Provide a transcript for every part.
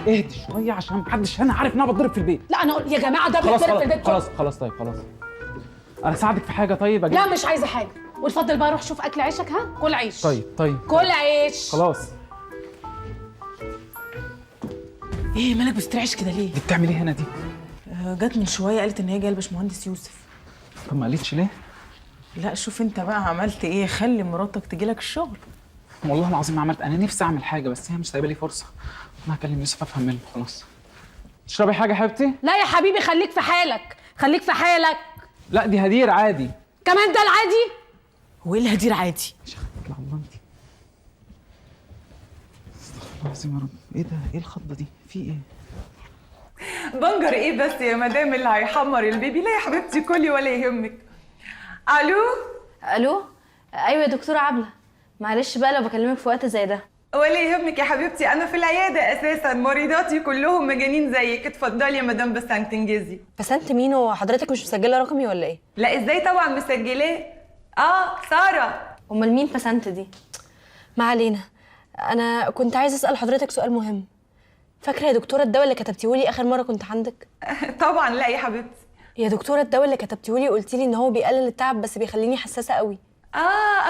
اهدي شويه عشان محدش هنا عارف ان انا بتضرب في البيت. لا انا اقول يا جماعه ده خلاص بيتضرب في البيت. خلاص طيب خلاص. انا اساعدك في حاجه طيب اجيب؟ لا مش عايزه حاجه، واتفضل بقى روح شوف اكل عيشك. ها كل عيش. طيب كل عيش. خلاص. ايه مالك بتسترعش كده ليه؟ دي بتعمل ايه هنا دي؟ جت من شويه قالت ان هي جايه لباشمهندس يوسف. طب ما قالتش ليه؟ لا شوف انت بقى عملت ايه، خلي مراتك تجي لك الشغل. والله العظيم ما عملت، انا نفسي اعمل حاجه بس هي مش سايبه لي فرصه. انا هكلم يوسف افهم منه. خلاص. تشربي حاجه يا حبيبتي؟ لا يا حبيبي خليك في حالك، خليك في حالك. لا دي هدير عادي. كمان ده العادي؟ هو ايه الهدير عادي؟ اطلع الله انت. استغفر الله العظيم يا رب. ايه ده؟ ايه الخضه دي؟ في ايه؟ بنجر ايه بس يا مدام اللي هيحمر البيبي؟ لا يا حبيبتي كلي ولا يهمك. الو. الو. ايوه يا دكتوره عبله، معلش بقى لو بكلمك في وقت زي ده. ولا يهمك يا حبيبتي، انا في العياده اساسا، مريضاتي كلهم مجانين زيك. اتفضلي يا مدام بسنت انجزي. بسنت مين؟ هو حضرتك مش مسجله رقمي ولا ايه؟ لا ازاي طبعا مسجلاه. ساره. امال مين بسنت دي؟ ما علينا. انا كنت عايزه اسال حضرتك سؤال مهم. فاكره يا دكتوره الدواء اللي كتبتيهولي اخر مره كنت عندك؟ طبعا لا يا حبيبتي. يا دكتوره الدواء اللي كتبتيهولي قلتيلي ان هو بيقلل التعب بس بيخليني حساسه قوي.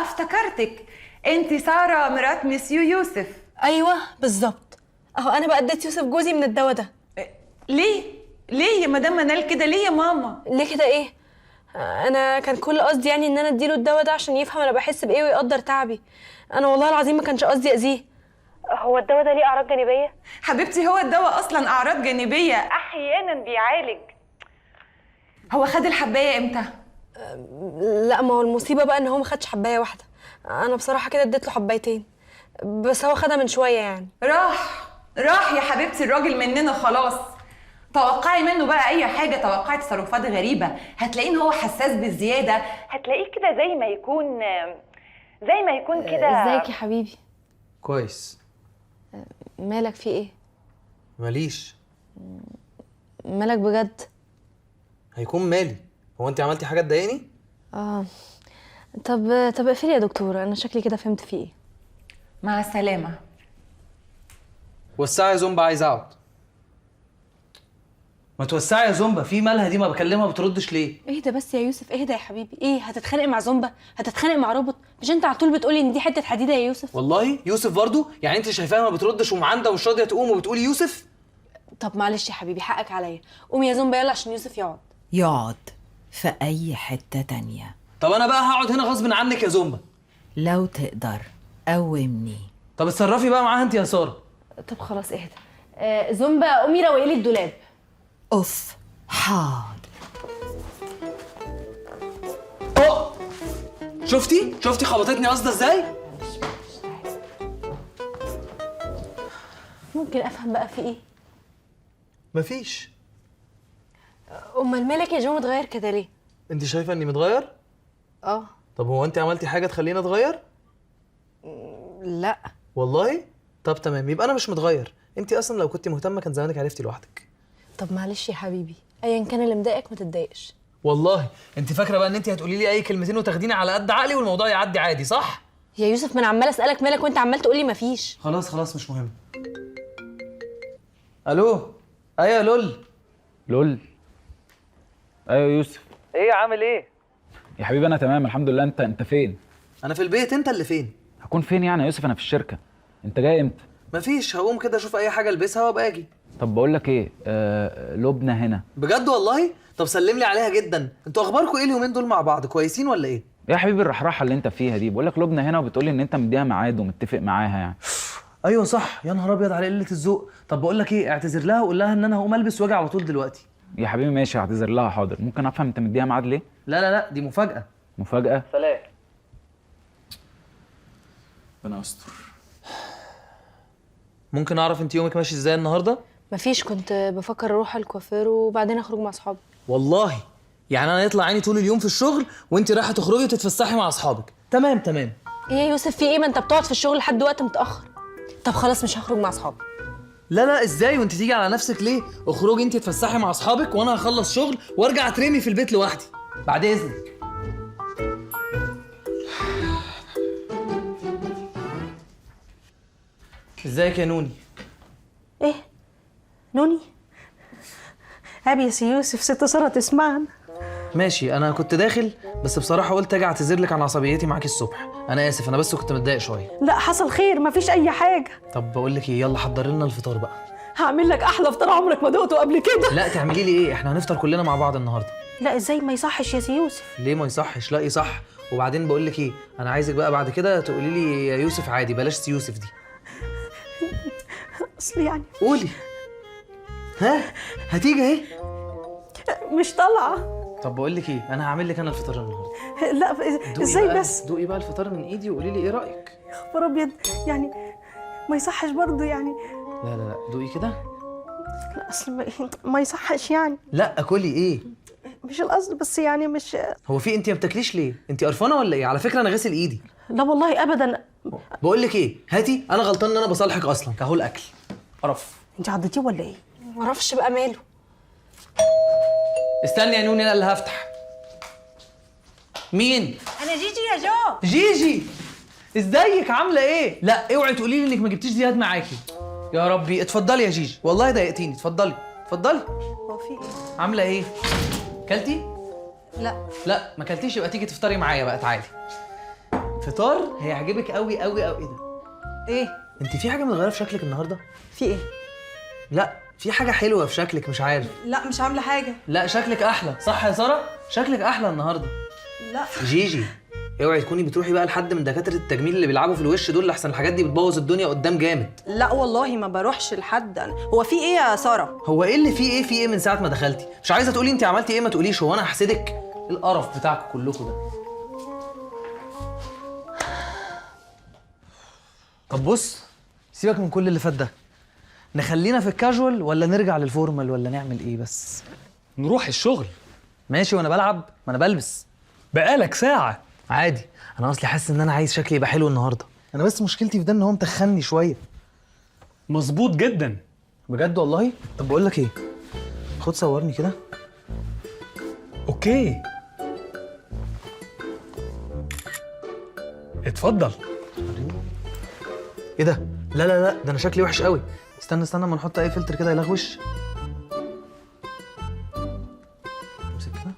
افتكرتك. انت ساره مرات مسيو يوسف. ايوه بالظبط. اهو انا بقى اديت يوسف جوزي من الدواء ده. ليه يا مدام منال كده؟ ليه يا ماما؟ ليه كده ايه؟ انا كان كل قصدي يعني ان انا اديله الدواء ده عشان يفهم انا بحس بايه ويقدر تعبي. انا والله العظيم ما كانش قصدي اذيه. هو الدواء ده ليه اعراض جانبيه؟ حبيبتي هو الدواء اصلا اعراض جانبيه احيانا بيعالج. هو خد الحبايه امتى؟ لا ما هو المصيبه بقى ان هو ما خدش حبايه واحده. انا بصراحه كده اديت له حبايتين بس هو خدها من شويه يعني. راح يا حبيبتي الراجل مننا خلاص. توقعي منه بقى اي حاجه، توقعي تصرفات غريبه، هتلاقيه ان هو حساس بالزياده، هتلاقيه كده زي ما يكون كده. ازيك يا حبيبي؟ كويس. مالك في ايه؟ ماليش. مالك بجد؟ هيكون مالي؟ هو انت عملتي حاجه تضايقني؟ طب اقفلي يا دكتوره، انا شكلي كده فهمت في ايه. مع السلامه. وسعي يا زومبا، عايز اقعد. ما توسعي يا زومبا، في مالها دي؟ ما بكلمها ما بتردش ليه؟ اهدى بس يا يوسف، اهدى يا حبيبي. ايه هتتخانق مع زومبا؟ هتتخانق مع روبوت؟ مش انت على طول بتقولي ان دي حته حديده يا يوسف؟ والله يوسف برضو؟ يعني انت شايفاها ما بتردش ومعانده ومش راضيه تقوم وبتقولي يوسف؟ طب معلش يا حبيبي حقك عليا. قومي يا زومبا يلا عشان يوسف يقعد في أي حتة تانية. طب انا بقى هقعد هنا غصب عنك يا زومبا. لو تقدر قومني. طب اتصرفي بقى معاها انت يا ساره. طب خلاص اهدى. زومبا قومي روقي لي الدولاب. أوف. حاضر. شفتي خبطتني قصده ازاي؟ ممكن افهم بقى في ايه؟ مفيش. امال مالك يا جو متغير كده ليه؟ انت شايفه اني متغير؟ طب هو انت عملتي حاجه تخليني اتغير؟ لا والله؟ طب تمام، يبقى انا مش متغير. انت اصلا لو كنت مهتمه كان زمانك عرفتي لوحدك. طب معلش يا حبيبي، ايا كان اللي مضايقك ما تتضايقش. والله انت فاكره بقى ان انت هتقولي لي اي كلمتين وتاخديني على قد عقلي والموضوع يعدي عادي، صح؟ يا يوسف ما انا عمال اسالك مالك وانت عمال تقولي مفيش. خلاص مش مهم. الو. ايوه يا لول. ايوه يوسف. ايه عامل ايه؟ يا حبيبي انا تمام الحمد لله. انت فين؟ انا في البيت. انت اللي فين؟ هكون فين يعني يا يوسف؟ انا في الشركه. انت جاي امتى؟ مفيش، هقوم كده اشوف اي حاجه البسها وابقى اجي. طب بقول لك ايه، لبنى هنا. بجد والله؟ طب سلم لي عليها جدا. انتوا اخباركم ايه اليومين دول مع بعض؟ كويسين ولا ايه؟ يا حبيبي الرحراحه اللي انت فيها دي، بقول لك لبنى هنا وبتقولي ان انت مديها ميعاد ومتفق معاها يعني. ايوه صح، يا نهار ابيض على قله الذوق. طب بقول لك ايه، اعتذر لها وقول لها ان انا هقوم البس واجي على طول دلوقتي. يا حبيبي ماشي هعتذر لها حاضر. ممكن افهم انت مديها ميعاد ليه؟ لا دي مفاجاه. مفاجاه؟ سلام. ربنا يستر. ممكن اعرف انت يومك ماشي ازاي النهارده؟ مفيش، كنت بفكر اروح الكوافير وبعدين اخرج مع اصحابي. والله يعني انا يطلع عيني طول اليوم في الشغل وانت رايحه تخرجي وتتفسحي مع اصحابك. تمام. ايه يا يوسف في ايه؟ ما انت بتقعد في الشغل لحد وقت متاخر. طب خلاص مش هخرج مع اصحابي. لا ازاي وانت تيجي على نفسك ليه؟ اخرجي انت تتفسحي مع اصحابك وانا هخلص شغل وارجع اترمي في البيت لوحدي. بعد اذنك. ازيك يا نوني؟ ايه نوني ابي يا سي يوسف، ست ساره تسمعنا. ماشي، انا كنت داخل بس بصراحه قلت اجي اعتذر لك عن عصبيتي معاكي الصبح. انا اسف، انا بس كنت متضايق شويه. لا حصل خير، مفيش اي حاجه. طب بقول لك ايه، يلا حضري لنا الفطار بقى. هعمل لك احلى فطار عمرك ما دقته قبل كده. لا تعملي لي ايه، احنا هنفطر كلنا مع بعض النهارده. لا ازاي، ما يصحش يا سي يوسف. ليه ما يصحش؟ لا يصح. وبعدين بقول لك ايه، انا عايزك بقى بعد كده تقولي لي يا يوسف عادي، بلاش سي يوسف دي. اصل يعني قولي. ها هتيجي اهي. مش طالعه. طب بقول لك ايه، انا هعمل لك انا الفطار النهارده. لا دوقي ازاي بقى، بس؟ دوقي بقى الفطار من ايدي وقولي لي ايه رايك. خبر ابيض، يعني ما يصحش برضه يعني. لا لا لا، دوقي كده. لا اصل ما يصحش يعني. لا كلي ايه. مش القصد بس يعني مش. هو في انت ما بتاكليش ليه؟ انت قرفانه ولا ايه؟ على فكره انا غاسل ايدي. لا والله ابدا. بقول لك ايه، هاتي، انا غلطان ان انا بصالحك اصلا، كهو الاكل قرف. انت عضتيه ولا ايه؟ معرفش بقى ماله. استني يا نوني، انا اللي هفتح. مين؟ انا جيجي يا جو. جيجي، ازيك عامله ايه؟ لا اوعي تقولي لي انك ما جبتيش زياد معاكي. يا ربي، اتفضلي يا جيجي، والله ضايقتيني. اتفضلي اتفضلي. هو في ايه؟ عامله ايه؟ كلتي؟ لا لا ما كلتيش، يبقى تيجي تفطري معايا بقى. تعالي، فطار هيعجبك قوي قوي قوي. ايه ده؟ ايه؟ انت في حاجه متغيره في شكلك النهارده؟ في ايه؟ لا في حاجه حلوه في شكلك، مش عارف. لا مش عامله حاجه. لا شكلك احلى، صح يا ساره؟ شكلك احلى النهارده. لا جيجي، اوعي تكوني بتروحي بقى لحد من دكاتره التجميل اللي بيلعبوا في الوش دول، لحسن الحاجات دي بتبوظ الدنيا قدام جامد. لا والله ما بروحش لحد. انا هو في ايه يا ساره؟ هو ايه اللي فيه ايه؟ في ايه من ساعه ما دخلتي؟ مش عايزه تقولي انت عملتي ايه؟ ما تقوليش، هو انا هحسدك؟ القرف بتاعكم كلكم ده. طب بص، سيبك من كل اللي فات ده، نخلينا في الكاجوال ولا نرجع للفورمال ولا نعمل ايه بس؟ نروح الشغل. ماشي، وانا بلعب ما انا بلبس. بقالك ساعة. عادي، انا اصلي حاسس ان انا عايز شكلي يبقى حلو النهارده. انا بس مشكلتي في ده ان هو متخني شويه. مظبوط جدا. بجد والله؟ طب بقول لك ايه، خد صورني كده. اوكي، اتفضل. ايه ده؟ لا لا لا، ده انا شكلي وحش قوي. استنى استنى اما نحط اي فلتر كده يلغوش. امسك كده.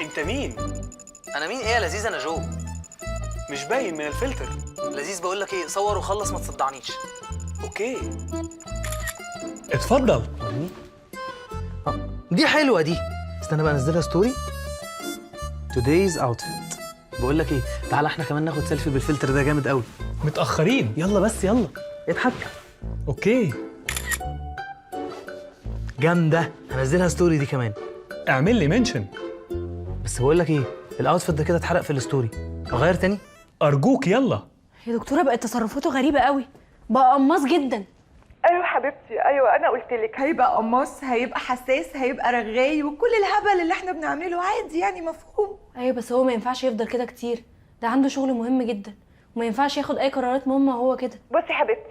انت مين؟ انا مين ايه يا لذيذ؟ انا جو. مش باين من الفلتر. لذيذ، بقول لك ايه، صور وخلص ما تصدعنيش. اوكي، اتفضل. وريني. دي حلوه دي. استنى بقى انزلها ستوري. تودايز اوتفيت. بقول لك ايه، تعالى احنا كمان ناخد سيلفي بالفلتر ده، جامد قوي. متأخرين. يلا بس يلا، اضحك. اوكي، جامده، هنزلها ستوري دي كمان. اعمل لي منشن. بس بقول لك ايه، الاوتفيت ده كده اتحرق في الستوري، اغير تاني؟ ارجوك يلا. يا دكتوره بقت تصرفاته غريبه قوي، بقى قماص جدا. ايوه حبيبتي، ايوه انا قلت لك هيبقى قماص، هيبقى حساس، هيبقى رغاي، وكل الهبل اللي احنا بنعمله عادي يعني، مفهوم. ايوه بس هو ما ينفعش يفضل كده كتير، ده عنده شغل مهم جدا وما ينفعش ياخد اي قرارات مهمه وهو كده. بصي حبيبتي،